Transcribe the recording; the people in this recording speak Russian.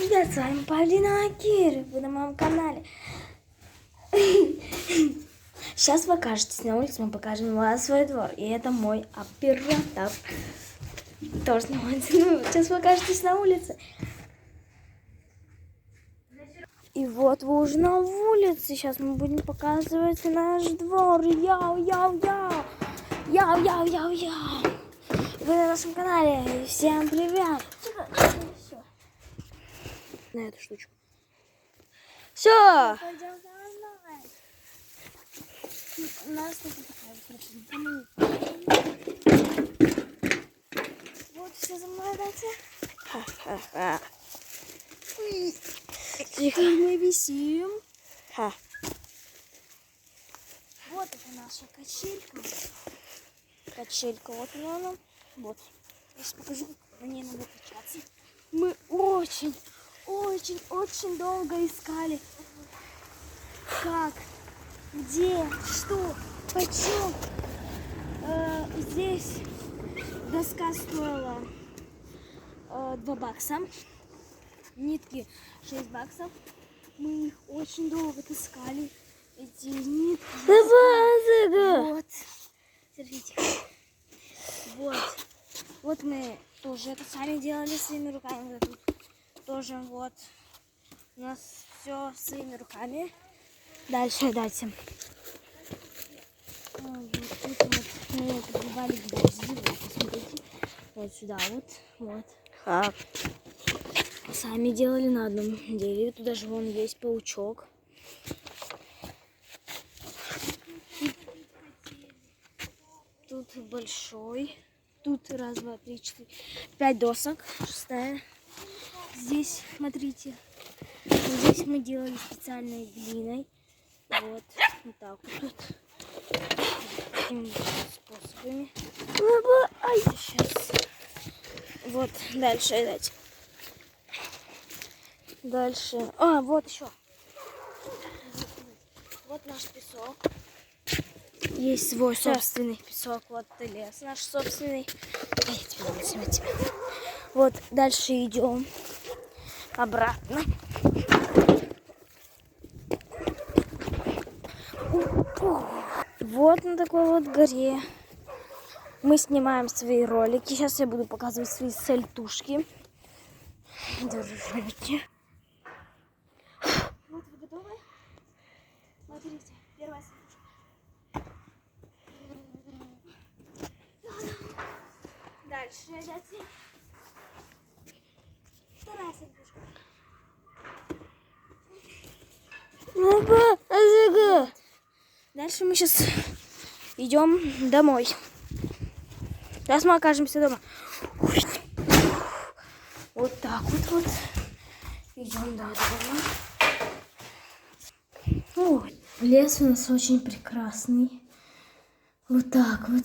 Привет, с вами Полина Акир, вы на моем канале. Сейчас вы окажетесь на улице, мы покажем вам свой двор. И это мой оператор. Тоже снимается. Ну, сейчас вы окажетесь на улице. И вот вы уже на улице. Сейчас мы будем показывать наш двор. Яу-яу-яу. Яу-яу-яу-яу. Вы на нашем канале. Всем привет. На эту штучку. Все. Нас тут вот все за мной, дайте. Ха-ха-ха. Тихо. Мы висим. Ха. Вот это наша качелька. Качелька, вот она. Вот. Я сейчас покажу, как на ней надо качаться. Мы очень долго искали. Как? Где? Что? Почем? Здесь доска стоила 2 бакса. Нитки 6 баксов. Мы их очень долго таскали. Эти нитки. Вот. Смотрите. Вот мы тоже это сами делали своими руками. Вот тут тоже вот. У нас все своими руками. Дальше дайте. Вот тут вот мы прибивали гвозди. Вот, посмотрите. Вот сюда вот. Ха. Сами делали на одном дереве. Тут даже вон есть паучок. Тут большой. Тут 1, 2, 3, 4, 5 досок. 6-я. Здесь, смотрите. Здесь мы делали специальной глиной. Вот так вот. Такими способами. Сейчас. Вот, дальше. Дальше. Вот еще. Вот наш песок. Есть свой собственный песок. Вот лес наш собственный. Я тебя. Вот, дальше идем обратно. Вот на такой вот горе мы снимаем свои ролики. Сейчас я буду показывать свои сальтушки. Держите. Вот вы готовы? Смотрите, первая сальтушка. Дальше, ребята. Вторая сальтушка. Дальше мы сейчас идем домой. Сейчас мы окажемся дома. Вот так вот. Идем до дома. Лес у нас очень прекрасный. Вот так вот.